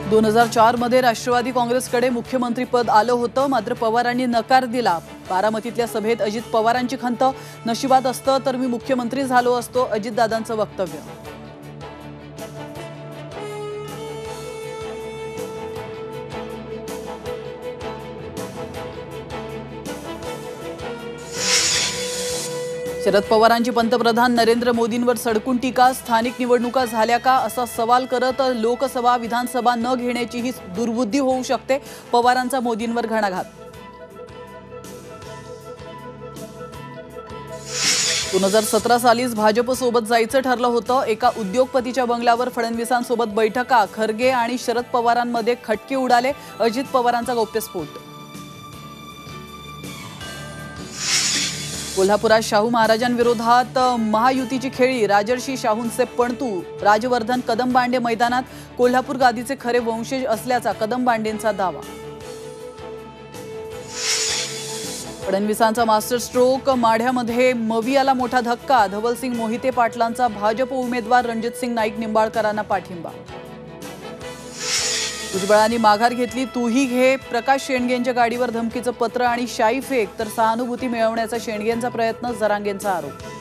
2004 मध्ये राष्ट्रवादी काँग्रेसकडे मुख्यमंत्रीपद आलं होतं, मात्र पवारांनी नकार दिला। बारामतीतल्या सभेत अजित पवारांची खंत, नशिबात असतं तर मी मुख्यमंत्री झालो असतो, अजितदादांचं वक्तव्य। शरद पवारांची पंतप्रधान नरेंद्र मोदींवर सडकून टीका, स्थानिक निवडणुका झाल्या का असा सवाल करत लोकसभा विधानसभा न घेण्याची ही दुर्बुद्धी होऊ शकते, पवारांचा मोदींवर घणाघात। 2017 सालीच भाजप सोबत जायचं ठरलं होतं, एका उद्योगपतीच्या बंगल्यावर फडणवीसांसोबत बैठका, खरगे आणि शरद पवारांमध्ये खटके उडाले, अजित पवारांचा गौप्यस्फोट। कोल्हापुरात शाहू महाराजांविरोधात महायुतीची खेळी, राजर्षी शाहूंचे पणतू राजवर्धन कदमबांडे मैदानात, कोल्हापूर गादीचे खरे वंशज असल्याचा कदमबांडेंचा दावा। फडणवीसांचा मास्टर स्ट्रोक, माढ्यामध्ये मवियाला मोठा धक्का, धवलसिंग मोहिते पाटलांचा भाजप उमेदवार रणजितसिंग नाईक निंबाळकरांना पाठिंबा। भुजबळांनी माघार घेतली, तूही घे, प्रकाश शेंडगेंच्या गाडीवर धमकीचं पत्र आणि शाई फेक, तर सहानुभूती मिळवण्याचा शेंडगेंचा प्रयत्न, जरांगेंचा आरोप।